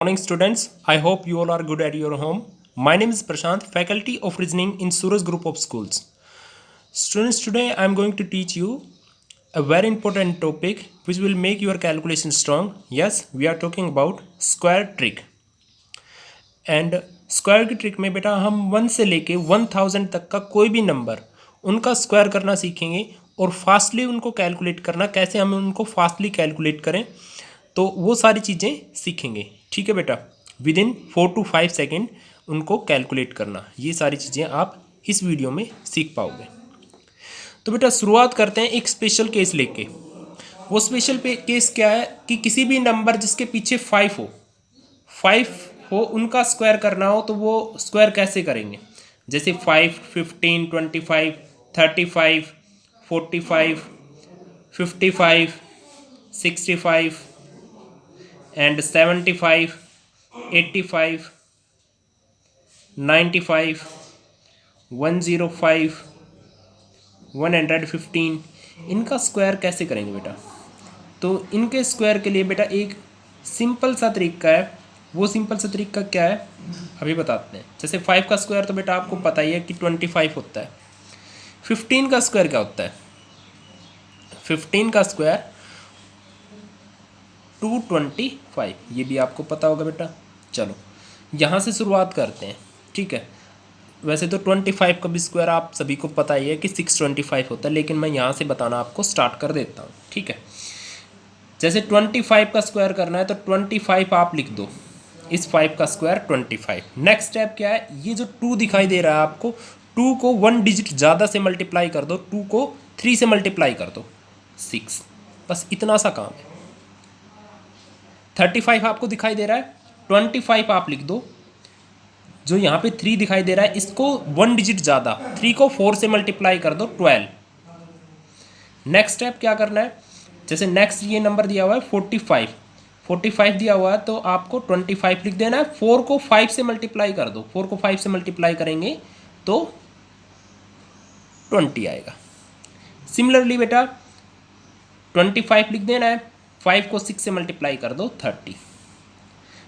Morning students, I hope you all are good at your home. My name is Prashant, faculty of reasoning in Suraj group of schools. Students, today I am going to teach you a very important topic which will make your calculation strong. Yes, we are talking about square trick. And square की trick में बेटा हम 1 से लेके 1000 तक का कोई भी नंबर उनका स्क्वायर करना सीखेंगे और फास्टली उनको कैलकुलेट करना, कैसे हम उनको फास्टली कैलकुलेट करें, तो वो सारी चीज़ें सीखेंगे। ठीक है बेटा, विद इन 4 to 5 सेकेंड उनको कैलकुलेट करना, ये सारी चीज़ें आप इस वीडियो में सीख पाओगे। तो बेटा शुरुआत करते हैं एक स्पेशल केस लेके। वो स्पेशल केस क्या है कि किसी भी नंबर जिसके पीछे 5 हो उनका स्क्वायर करना हो, तो वो स्क्वायर कैसे करेंगे। जैसे 5, 15, 25, 35, 45, 55, 65 and 75, 85, 95, 105, 115, इनका स्क्वायर कैसे करेंगे बेटा। तो इनके स्क्वायर के लिए बेटा एक सिंपल सा तरीका है। वो सिंपल सा तरीका क्या है अभी बताते हैं। जैसे 5 का स्क्वायर तो बेटा आपको पता ही है कि 25 होता है। 15 का स्क्वायर क्या होता है? 15 का स्क्वायर 225, ये भी आपको पता होगा बेटा। चलो यहाँ से शुरुआत करते हैं। ठीक है, वैसे तो 25 का भी स्क्वायर आप सभी को पता ही है कि 625 होता है, लेकिन मैं यहाँ से बताना आपको स्टार्ट कर देता हूँ। ठीक है, जैसे 25 का स्क्वायर करना है तो 25 आप लिख दो, इस 5 का स्क्वायर 25। नेक्स्ट स्टेप क्या है, ये जो 2 दिखाई दे रहा है आपको, 2 को 1 डिजिट ज़्यादा से मल्टीप्लाई कर दो, 2 को 3 से मल्टीप्लाई कर दो, 6। बस इतना सा काम है। 35 आपको दिखाई दे रहा है, 25 आप लिख दो। जो यहाँ पे 3 दिखाई दे रहा है इसको 1 डिजिट ज़्यादा, 3 को 4 से मल्टीप्लाई कर दो, 12। नेक्स्ट स्टेप क्या करना है, जैसे नेक्स्ट ये नंबर दिया हुआ है 45 दिया हुआ है, तो आपको 25 लिख देना है। 4 को 5 से मल्टीप्लाई कर दो, 4 को 5 से मल्टीप्लाई करेंगे तो 20 आएगा। सिमिलरली बेटा 25 लिख देना है, 5 को 6 से मल्टीप्लाई कर दो, 30।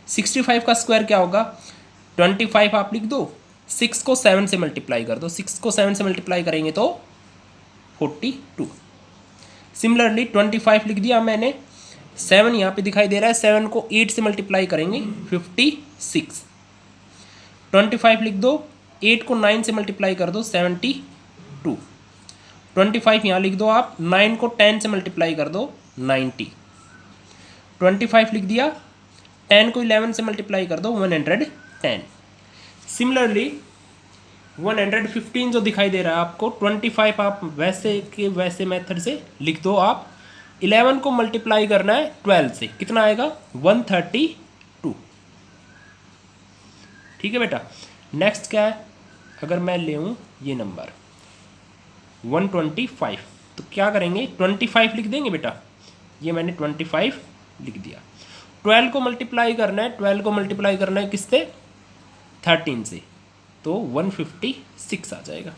65 का स्क्वायर क्या होगा, 25 आप लिख दो, 6 को 7 से मल्टीप्लाई कर दो, 6 को 7 से मल्टीप्लाई करेंगे तो 42। सिमिलरली 25 लिख दिया मैंने, 7 यहाँ पे दिखाई दे रहा है, 7 को 8 से मल्टीप्लाई करेंगे, 56। 25 लिख दो, 8 को 9 से मल्टीप्लाई कर दो, 72। 25 यहाँ लिख दो आप, 9 को 10 से मल्टीप्लाई कर दो, 90। 25 लिख दिया, 10 को 11 से मल्टीप्लाई कर दो, 110। सिमिलरली 115 जो दिखाई दे रहा है आपको, 25 आप वैसे के वैसे मेथड से लिख दो आप। 11 को मल्टीप्लाई करना है 12 से, कितना आएगा, 132। ठीक है बेटा। नेक्स्ट क्या है, अगर मैं ले ये नंबर 125, तो क्या करेंगे, 25 लिख देंगे बेटा, ये मैंने 25 लिख दिया। 12 को मल्टीप्लाई करना है, 12 को मल्टीप्लाई करना है किससे, 13 से, तो 156 आ जाएगा।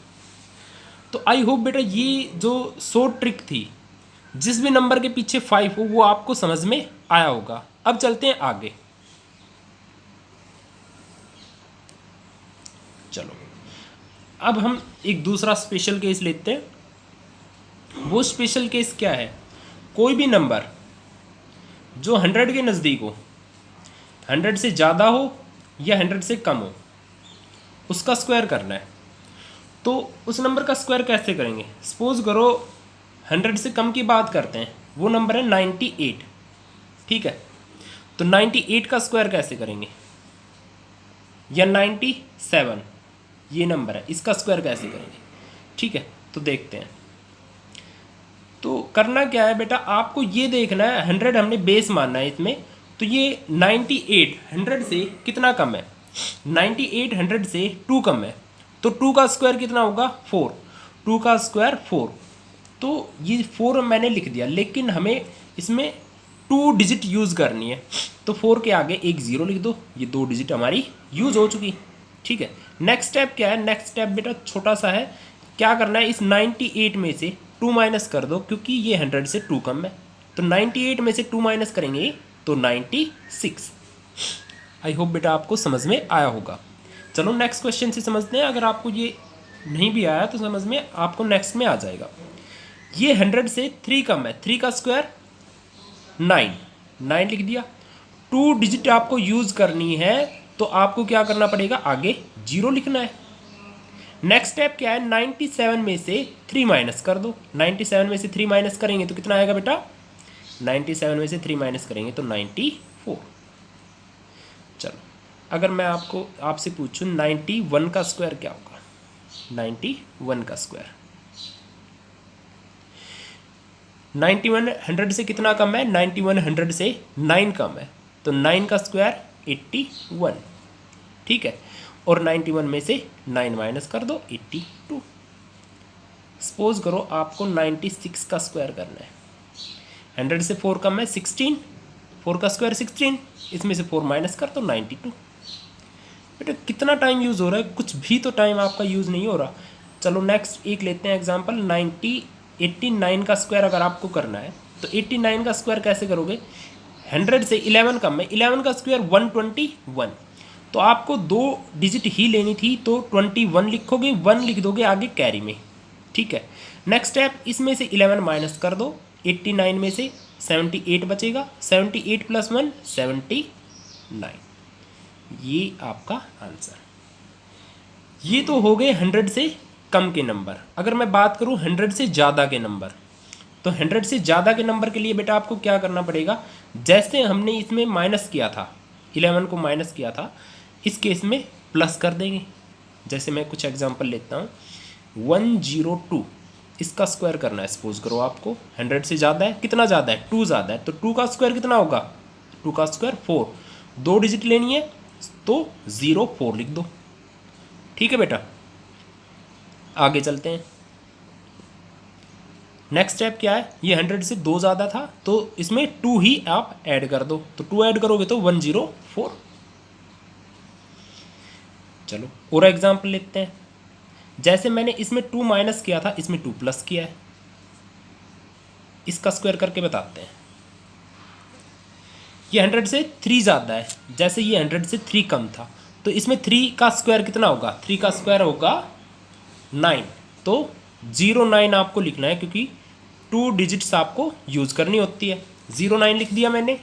तो आई होप बेटा ये जो शॉर्ट ट्रिक थी, जिस भी नंबर के पीछे 5 हो वो आपको समझ में आया होगा। अब चलते हैं आगे। चलो अब हम एक दूसरा स्पेशल केस लेते हैं। वो स्पेशल केस क्या है, कोई भी नंबर जो 100 के नज़दीक हो, 100 से ज़्यादा हो या 100 से कम हो, उसका स्क्वायर करना है। तो उस नंबर का स्क्वायर कैसे करेंगे, सपोज करो 100 से कम की बात करते हैं, वो नंबर है 98। ठीक है, तो 98 का स्क्वायर कैसे करेंगे, या 97 ये नंबर है, इसका स्क्वायर कैसे करेंगे। ठीक है, तो देखते हैं। तो करना क्या है बेटा, आपको ये देखना है, 100 हमने बेस मानना है इसमें, तो ये 98 100 से कितना कम है, 98 100 से 2 कम है, तो 2 का स्क्वायर कितना होगा, 4। 2 का स्क्वायर 4, तो ये 4 मैंने लिख दिया, लेकिन हमें इसमें 2 डिजिट यूज़ करनी है, तो 4 के आगे एक 0 लिख दो, ये 2 डिजिट हमारी यूज़ हो चुकी। ठीक है, नेक्स्ट स्टेप क्या है, नेक्स्ट स्टेप बेटा छोटा सा है। क्या करना है, इस 98 में से 2 माइनस कर दो, क्योंकि ये 100 से 2 कम है, तो 98 में से 2 माइनस करेंगे तो 96। आई होप बेटा आपको समझ में आया होगा। चलो नेक्स्ट क्वेश्चन से समझते हैं। अगर आपको ये नहीं भी आया तो समझ में आपको नेक्स्ट में आ जाएगा। ये 100 से 3 कम है, 3 का स्क्वायर 9 लिख दिया। 2 डिजिट आपको यूज़ करनी है तो आपको क्या करना पड़ेगा, आगे 0 लिखना है। नेक्स्ट स्टेप क्या है, 97 में से 3 माइनस कर दो। 97 में से 3 माइनस करेंगे तो कितना आएगा बेटा, 97 में से 3 माइनस करेंगे तो 94। चलो अगर मैं आपसे पूछूं 91 का स्क्वायर क्या होगा, 91 का स्क्वायर 91 100 से कितना कम है, 91 100 से 9 कम है, तो 9 का स्क्वायर 81, ठीक है। और 91 में से 9 माइनस कर दो 82। सपोज करो आपको 96 का स्क्वायर करना है, 100 से 4 कम है 16, 4 का स्क्वायर 16, इसमें से 4 माइनस कर दो 92। बेटा कितना टाइम यूज़ हो रहा है, कुछ भी तो टाइम आपका यूज़ नहीं हो रहा। चलो नेक्स्ट एक लेते हैं एग्जांपल, 89 का स्क्वायर अगर आपको करना है तो 89 का स्क्वायर कैसे करोगे, 100 से 11 कम है, 11 का स्क्वायर 121, तो आपको 2 डिजिट ही लेनी थी, तो 21 लिखोगे, 1 लिख दोगे आगे कैरी में, ठीक है। नेक्स्ट स्टेप, इसमें से 11 माइनस कर दो, 89 में से 78 बचेगा, 78 प्लस 1 79, ये आपका आंसर। ये तो हो गए 100 से कम के नंबर। अगर मैं बात करूं 100 से ज़्यादा के नंबर, तो 100 से ज़्यादा के नंबर के लिए बेटा आपको क्या करना पड़ेगा, जैसे हमने इसमें माइनस किया था, 11 को माइनस किया था, इस केस में प्लस कर देंगे। जैसे मैं कुछ एग्जांपल लेता हूँ, 102 इसका स्क्वायर करना है। सपोज करो आपको 100 से ज़्यादा है, कितना ज़्यादा है, 2 ज़्यादा है, तो 2 का स्क्वायर कितना होगा, 2 का स्क्वायर 4, 2 डिजिट लेनी है तो 04 लिख दो, ठीक है बेटा। आगे चलते हैं। नेक्स्ट स्टेप क्या है, ये 100 से 2 ज़्यादा था तो इसमें 2 ही आप ऐड कर दो, तो 2 ऐड करोगे तो 104। चलो और एग्जाम्पल लेते हैं। जैसे मैंने इसमें 2 माइनस किया था, इसमें 2 प्लस किया है, इसका स्क्वायर करके बताते हैं। ये 100 से 3 ज़्यादा है, जैसे ये 100 से 3 कम था, तो इसमें 3 का स्क्वायर कितना होगा, 3 का स्क्वायर होगा 9, तो 09 आपको लिखना है क्योंकि 2 डिजिट्स आपको यूज़ करनी होती है। 09 लिख दिया मैंने।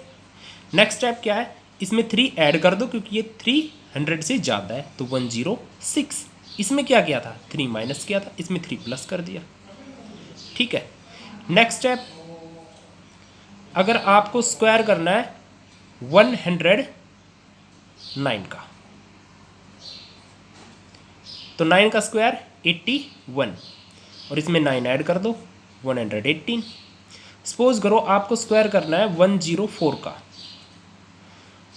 नेक्स्ट स्टेप क्या है, इसमें 3 ऐड कर दो क्योंकि ये 300 से ज़्यादा है, तो 106। इसमें क्या किया था, 3 माइनस किया था, इसमें 3 प्लस कर दिया, ठीक है। नेक्स्ट स्टेप, अगर आपको स्क्वायर करना है 109 का, तो 9 का स्क्वायर 81 और इसमें 9 ऐड कर दो 118। सपोज करो आपको स्क्वायर करना है 104 का,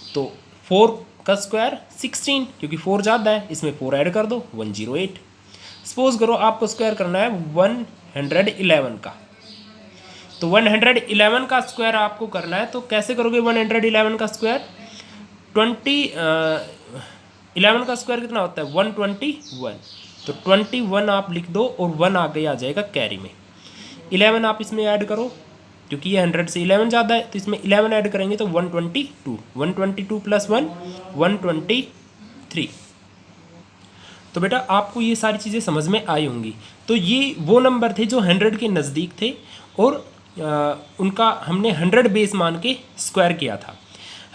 तो 4 का स्क्वायर 16 क्योंकि 4 ज़्यादा है, इसमें 4 ऐड कर दो 108। सपोज करो आपको स्क्वायर करना है 111 का, तो 111 का स्क्वायर आपको करना है, तो कैसे करोगे 111 का स्क्वायर, 11 का स्क्वायर कितना होता है 121, तो 21 आप लिख दो और 1 आगे आ जाएगा कैरी में। 11 आप इसमें ऐड करो क्योंकि ये 100 से 11 ज़्यादा है, तो इसमें 11 ऐड करेंगे तो 122, 122 प्लस 1 123। तो बेटा आपको ये सारी चीज़ें समझ में आई होंगी। तो ये वो नंबर थे जो 100 के नज़दीक थे और उनका हमने 100 बेस मान के स्क्वायर किया था।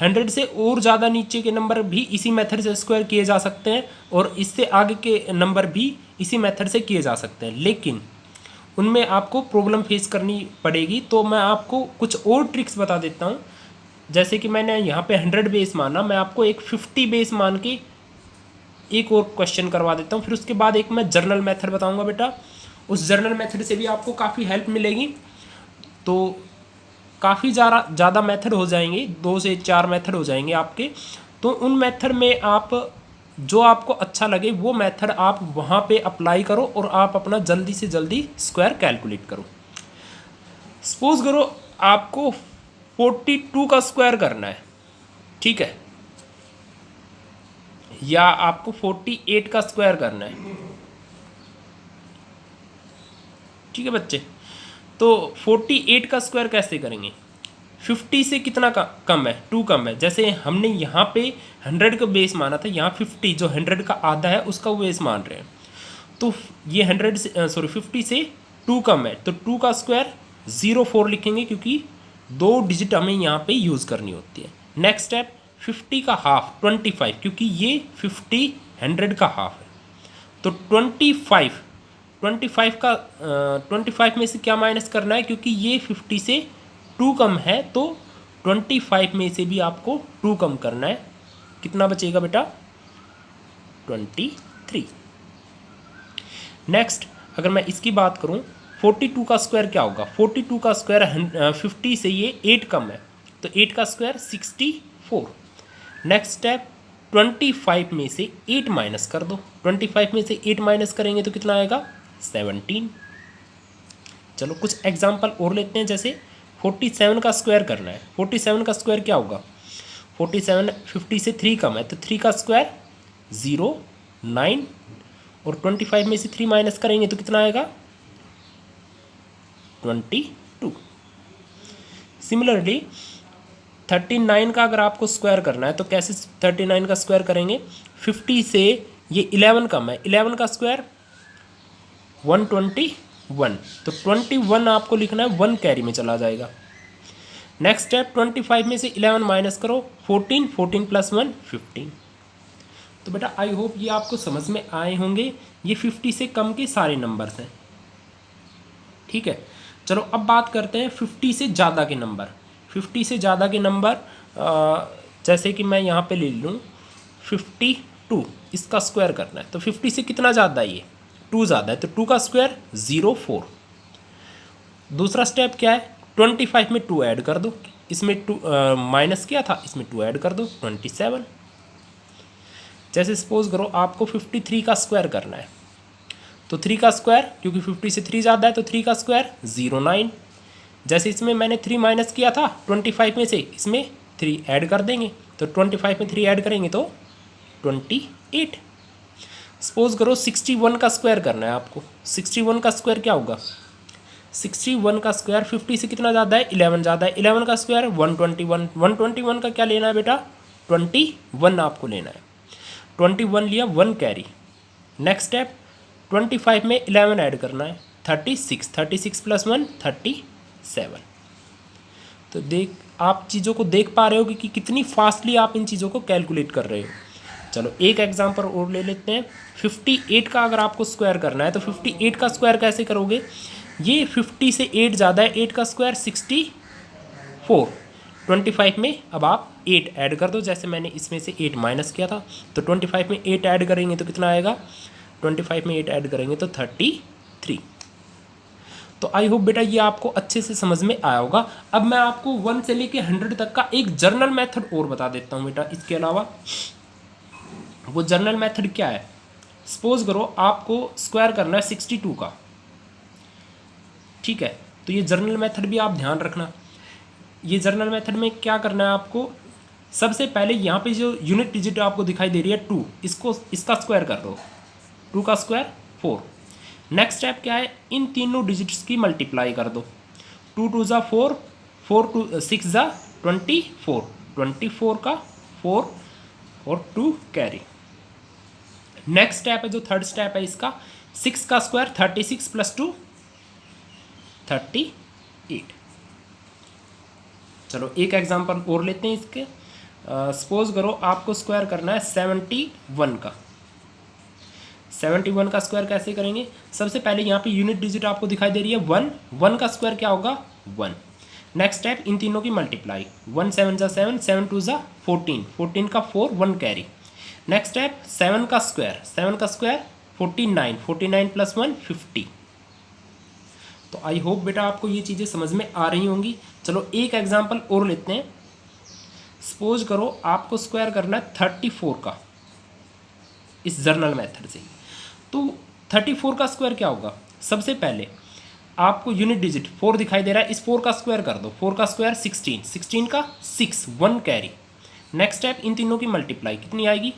100 से और ज़्यादा नीचे के नंबर भी इसी मेथड से स्क्वायर किए जा सकते हैं और इससे आगे के नंबर भी इसी मेथड से किए जा सकते हैं, लेकिन उनमें आपको प्रॉब्लम फेस करनी पड़ेगी। तो मैं आपको कुछ और ट्रिक्स बता देता हूँ। जैसे कि मैंने यहाँ पे 100 बेस माना, मैं आपको एक 50 बेस मान के एक और क्वेश्चन करवा देता हूँ, फिर उसके बाद एक मैं जर्नल मेथड बताऊँगा बेटा। उस जर्नल मेथड से भी आपको काफ़ी हेल्प मिलेगी। तो काफ़ी ज़्यादा मेथड हो जाएंगे, 2 से 4 मेथड हो जाएंगे आपके। तो उन मेथड में आप जो आपको अच्छा लगे वो मेथड आप वहाँ पे अप्लाई करो और आप अपना जल्दी से जल्दी स्क्वायर कैलकुलेट करो। सपोज करो आपको 42 का स्क्वायर करना है, ठीक है, या आपको 48 का स्क्वायर करना है, ठीक है बच्चे। तो 48 का स्क्वायर कैसे करेंगे, 50 से कितना कम है, 2 कम है। जैसे हमने यहाँ पे 100 का बेस माना था, यहाँ 50 जो 100 का आधा है उसका बेस मान रहे हैं, तो ये 100 से 50 से 2 कम है, तो 2 का स्क्वायर 04 लिखेंगे, क्योंकि 2 डिजिट हमें यहाँ पे यूज़ करनी होती है। नेक्स्ट स्टेप 50 का हाफ 25, क्योंकि ये 50 100 का हाफ है, तो 25 का 25 में से क्या माइनस करना है, क्योंकि ये 50 से 2 कम है, तो 25 में से भी आपको 2 कम करना है। कितना बचेगा बेटा? 23। नेक्स्ट अगर मैं इसकी बात करूं, 42 का स्क्वायर क्या होगा? 42 का स्क्वायर 50 से ये 8 कम है, तो 8 का स्क्वायर 64। नेक्स्ट स्टेप 25 में से 8 माइनस कर दो, 25 में से 8 माइनस करेंगे तो कितना आएगा? 17। चलो कुछ एग्जाम्पल और लेते हैं। जैसे 47 का स्क्वायर करना है, 47 का स्क्वायर क्या होगा? 47 50 से 3 कम है, तो 3 का स्क्वायर 09, और 25 में से 3 माइनस करेंगे तो कितना आएगा? 22। सिमिलरली 39 का अगर आपको स्क्वायर करना है तो कैसे 39 का स्क्वायर करेंगे? 50 से ये 11 कम है, 11 का स्क्वायर 121, तो 21 आपको लिखना है, 1 कैरी में चला जाएगा। नेक्स्ट स्टेप 25 में से 11 माइनस करो, 14, 14 प्लस 1 15। तो बेटा आई होप ये आपको समझ में आए होंगे। ये 50 से कम के सारे नंबर्स हैं, ठीक है। चलो अब बात करते हैं 50 से ज़्यादा के नंबर। 50 से ज़्यादा के नंबर जैसे कि मैं यहाँ पे ले लूँ 52, इसका स्क्वायर करना है, तो 50 से कितना ज़्यादा है? ये 2 ज़्यादा है, तो 2 का स्क्वायर 04। दूसरा स्टेप क्या है? 25 में 2 ऐड कर दो, इसमें 2 माइनस किया था, इसमें 2 ऐड कर दो, 27। जैसे सपोज करो आपको 53 का स्क्वायर करना है, तो 3 का स्क्वायर, क्योंकि 50 से 3 ज़्यादा है, तो 3 का स्क्वायर 09। जैसे इसमें मैंने 3 माइनस किया था 25 में से, इसमें 3 ऐड कर देंगे, तो 25 में 3 ऐड करेंगे तो 28। सपोज करो 61 का स्क्वायर करना है आपको। 61 का स्क्वायर क्या होगा? 61 का स्क्वायर 50 से कितना ज़्यादा है? 11 ज़्यादा है, 11 का स्क्वायर 121। 121 का क्या लेना है बेटा? 21 आपको लेना है। 21 लिया, 1 कैरी। नेक्स्ट स्टेप 25 में 11 ऐड करना है, 36, 36 प्लस 1 37। तो देख आप चीज़ों को देख पा रहे हो कि कितनी फास्टली आप इन चीज़ों को कैलकुलेट कर रहे हो। चलो एक एग्जांपल और ले लेते हैं। 58 का अगर आपको स्क्वायर करना है तो 58 का स्क्वायर कैसे करोगे? ये 50 से 8 ज़्यादा है, 8 का स्क्वायर 64। 25 में अब आप 8 ऐड कर दो, जैसे मैंने इसमें से 8 माइनस किया था, तो 25 में 8 ऐड करेंगे तो कितना आएगा? 25 में 8 ऐड करेंगे तो 33। तो आई होप बेटा ये आपको अच्छे से समझ में आया होगा। अब मैं आपको 1 से लेके 100 तक का एक जर्नल मेथड और बता देता हूँ बेटा। इसके अलावा वो जर्नल मेथड क्या है? सपोज करो आपको स्क्वायर करना है 62 का, ठीक है, तो ये जर्नल मेथड भी आप ध्यान रखना। ये जर्नल मेथड में क्या करना है आपको? सबसे पहले यहाँ पे जो यूनिट डिजिट आपको दिखाई दे रही है 2, इसका स्क्वायर कर दो, 2 का स्क्वायर 4। नेक्स्ट स्टेप क्या है? इन तीनों डिजिट्स की मल्टीप्लाई कर दो, 2 2 ज़ा 4, 4 2 6 ज़ा 24, 24 का 4 और 2 कैरी। नेक्स्ट स्टेप है जो थर्ड स्टेप है इसका, 6 का स्क्वायर 36 प्लस 2 38। चलो एक एग्जांपल और लेते हैं इसके। सपोज करो आपको स्क्वायर करना है 71 का। 71 का स्क्वायर कैसे करेंगे? सबसे पहले यहाँ पे यूनिट डिजिट आपको दिखाई दे रही है 1, 1 का स्क्वायर क्या होगा? 1। नेक्स्ट स्टेप इन तीनों की मल्टीप्लाई, 1 7 ज़ा 7, 7 2 ज़ा 14, 14 का 4, 1 कैरी। नेक्स्ट स्टेप 7 का स्क्वायर, 7 का स्क्वायर 49, 49 प्लस 1 50। तो आई होप बेटा आपको ये चीज़ें समझ में आ रही होंगी। चलो एक एग्जांपल और लेते हैं। सपोज करो आपको स्क्वायर करना है 34 का इस जर्नल मेथड से, तो 34 का स्क्वायर क्या होगा? सबसे पहले आपको यूनिट डिजिट 4 दिखाई दे रहा है, इस 4 का स्क्वायर कर दो, 4 का स्क्वायर 16, 16 का 6, 1 कैरी। नेक्स्ट स्टेप इन तीनों की मल्टीप्लाई कितनी आएगी?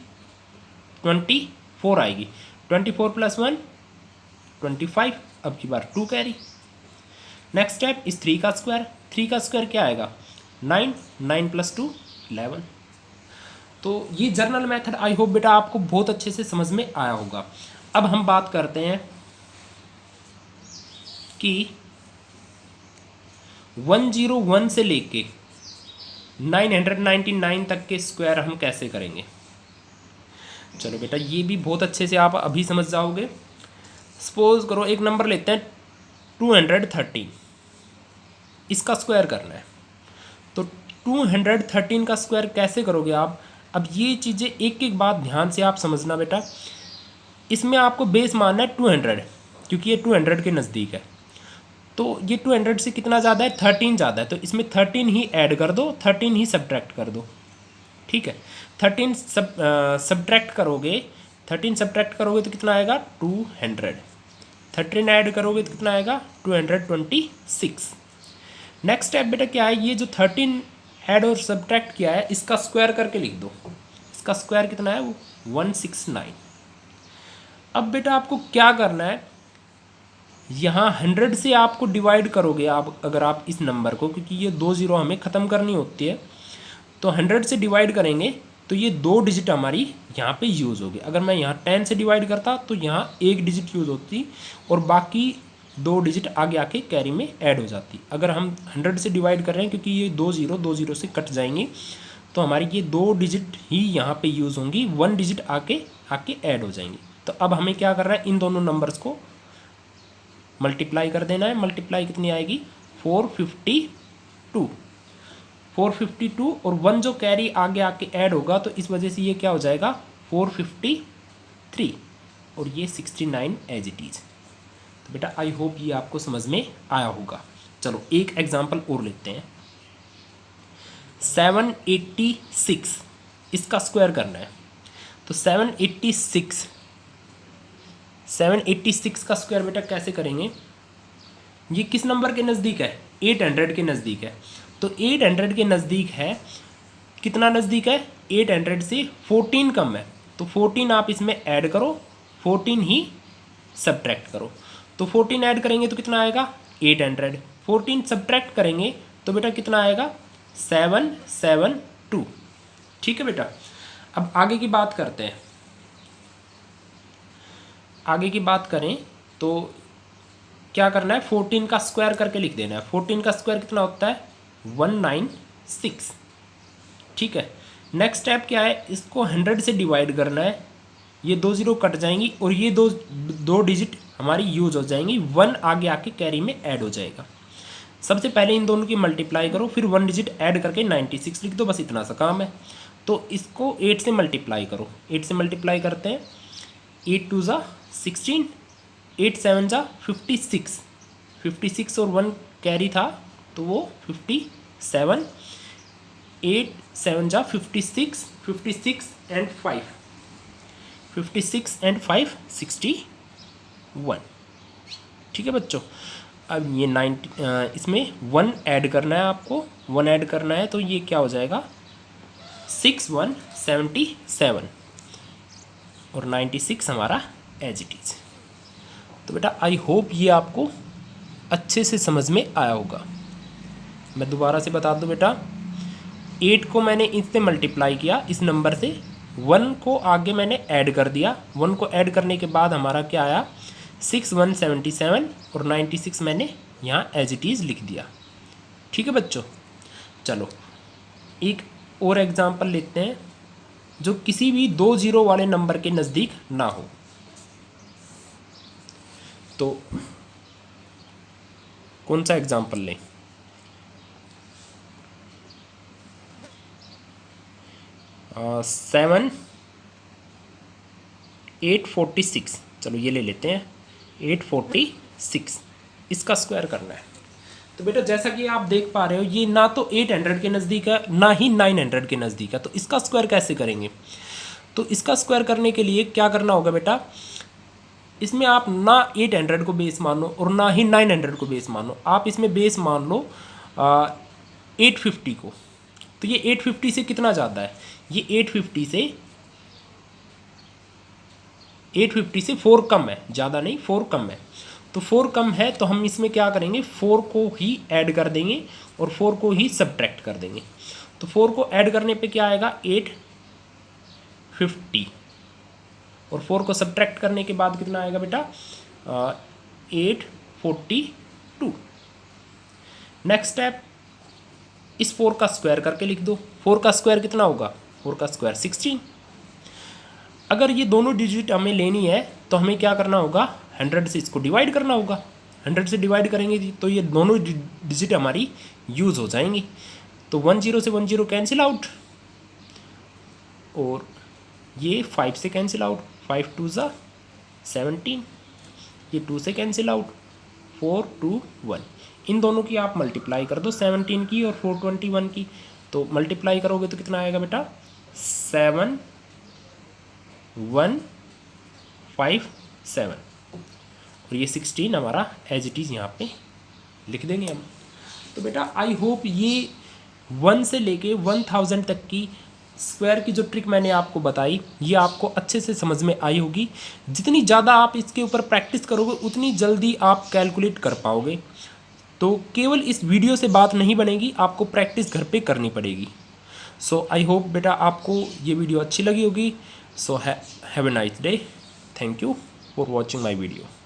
24 आएगी, 24 प्लस 1 25, अब की बार 2 कैरी। नेक्स्ट स्टेप इस 3 का स्क्वायर, 3 का स्क्वायर क्या आएगा? 9, 9 + 2 11। तो ये जर्नल मेथड आई होप बेटा आपको बहुत अच्छे से समझ में आया होगा। अब हम बात करते हैं कि 101 से लेके 999 तक के स्क्वायर हम कैसे करेंगे। चलो बेटा ये भी बहुत अच्छे से आप अभी समझ जाओगे। सपोज करो एक नंबर लेते हैं 213, इसका स्क्वायर करना है। तो 213 का स्क्वायर कैसे करोगे आप। अब ये चीज़ें एक एक बात ध्यान से आप समझना बेटा। इसमें आपको बेस मानना है 200, क्योंकि ये 200 के नज़दीक है। तो ये 200 से कितना ज़्यादा है, 13 ज़्यादा है, तो इसमें 13 ही ऐड कर दो, 13 ही सब्ट्रैक्ट कर दो। ठीक है, 13 सब्ट्रैक्ट करोगे, 13 सब्ट्रैक्ट करोगे तो कितना आएगा 200, 13 ऐड करोगे तो कितना आएगा 226। नेक्स्ट स्टेप बेटा क्या है, ये जो 13 ऐड और सब्ट्रैक्ट किया है इसका स्क्वायर करके लिख दो। इसका स्क्वायर कितना है वो 169। अब बेटा आपको क्या करना है, यहाँ 100 से आपको डिवाइड करोगे आप, अगर आप इस नंबर को, क्योंकि ये 2 ज़ीरो हमें ख़त्म करनी होती है, तो 100 से डिवाइड करेंगे तो ये 2 डिजिट हमारी यहाँ पे यूज़ होगी। अगर मैं यहाँ 10 से डिवाइड करता तो यहाँ 1 डिजिट यूज़ होती और बाकी 2 डिजिट आगे आके कैरी में ऐड हो जाती। अगर हम 100 से डिवाइड कर रहे हैं, क्योंकि ये 2 ज़ीरो से कट जाएंगे, तो हमारी ये 2 डिजिट ही यहाँ पे यूज़ होंगी, 1 डिजिट आके ऐड हो जाएंगी। तो अब हमें क्या करना है, इन दोनों नंबर्स को मल्टीप्लाई कर देना है। मल्टीप्लाई कितनी आएगी 452, 452 और 1 जो कैरी आगे आके ऐड होगा तो इस वजह से ये क्या हो जाएगा 453 और ये 69 एज इट इज़। तो बेटा आई होप ये आपको समझ में आया होगा। चलो एक एग्जांपल और लेते हैं, 786 इसका स्क्वायर करना है। तो 786 का स्क्वायर बेटा कैसे करेंगे, ये किस नंबर के नज़दीक है 800 के नज़दीक है। तो 800 के नज़दीक है, कितना नज़दीक है 800 से 14 कम है, तो 14 आप इसमें ऐड करो, 14 ही सब्ट्रैक्ट करो। तो 14 ऐड करेंगे तो कितना आएगा 800, 14 सब्ट्रैक्ट करेंगे तो बेटा कितना आएगा 772। ठीक है बेटा, अब आगे की बात करते हैं। आगे की बात करें तो क्या करना है, 14 का स्क्वायर करके लिख देना है। 14 का स्क्वायर कितना होता है 196। ठीक है, नेक्स्ट स्टेप क्या है, इसको 100 से डिवाइड करना है, ये 2 ज़ीरो कट जाएंगी और ये दो डिजिट हमारी यूज हो जाएंगी, 1 आगे आके कैरी में ऐड हो जाएगा। सबसे पहले इन दोनों की मल्टीप्लाई करो, फिर 1 डिजिट ऐड करके 96 लिख दो, बस इतना सा काम है। तो इसको 8 से मल्टीप्लाई करो, 8 से मल्टीप्लाई करते हैं, 8 2 ज़ा 16, 8 7 ज़ा 56, 56 और 1 कैरी था तो वो 57, 8 7 ज़ा 56, 56 एंड 5, 56 एंड 5 61। ठीक है बच्चों, अब ये 90 इसमें 1 ऐड करना है आपको, 1 ऐड करना है तो ये क्या हो जाएगा 6177 और 96 हमारा एज इट इज़। तो बेटा आई होप ये आपको अच्छे से समझ में आया होगा। मैं दोबारा से बता दूं बेटा, 8 को मैंने इससे मल्टीप्लाई किया इस नंबर से, 1 को आगे मैंने ऐड कर दिया, 1 को ऐड करने के बाद हमारा क्या आया 6177 और 96 मैंने यहाँ एज इट इज़ लिख दिया। ठीक है बच्चों, चलो एक और एग्जांपल लेते हैं जो किसी भी 2 ज़ीरो वाले नंबर के नज़दीक ना हो। तो कौन सा एग्जांपल लें, सेवन 846, चलो ये ले लेते हैं 846, इसका स्क्वायर करना है। तो बेटा जैसा कि आप देख पा रहे हो ये ना तो 800 के नज़दीक है ना ही 900 के नज़दीक है, तो इसका स्क्वायर कैसे करेंगे। तो इसका स्क्वायर करने के लिए क्या करना होगा बेटा, इसमें आप ना 800 को बेस मान लो और ना ही 900 को बेस मान लो, आप इसमें बेस मान लो 850 को। तो ये 850 से कितना ज़्यादा है, ये 850 से 4 कम है, ज़्यादा नहीं 4 कम है। तो 4 कम है तो हम इसमें क्या करेंगे, 4 को ही ऐड कर देंगे और 4 को ही सब्ट्रैक्ट कर देंगे। तो 4 को ऐड करने पे क्या आएगा 850 और 4 को सब्ट्रैक्ट करने के बाद कितना आएगा बेटा 842। नेक्स्ट स्टेप, इस 4 का स्क्वायर करके लिख दो। 4 का स्क्वायर कितना होगा, 4 का स्क्वायर 16। अगर ये दोनों डिजिट हमें लेनी है तो हमें क्या करना होगा, 100 से इसको डिवाइड करना होगा। 100 से डिवाइड करेंगे तो ये दोनों डिजिट हमारी यूज़ हो जाएंगी। तो 10 से 10 कैंसिल आउट और ये 5 से कैंसिल आउट, 5 2 ज़ा 17, ये 2 से कैंसिल आउट, 4 2 1। इन दोनों की आप मल्टीप्लाई कर दो, 17 की और 421 की। तो मल्टीप्लाई करोगे तो कितना आएगा बेटा 7157 और ये 16 हमारा एज इट इज़ यहाँ पे लिख देंगे हम। तो बेटा आई होप ये 1 से लेके 1000 तक की स्क्वायर की जो ट्रिक मैंने आपको बताई ये आपको अच्छे से समझ में आई होगी। जितनी ज़्यादा आप इसके ऊपर प्रैक्टिस करोगे उतनी जल्दी आप कैलकुलेट कर पाओगे। तो केवल इस वीडियो से बात नहीं बनेगी, आपको प्रैक्टिस घर पे करनी पड़ेगी। सो आई होप बेटा आपको ये वीडियो अच्छी लगी होगी। So have a nice day. Thank you for watching my video.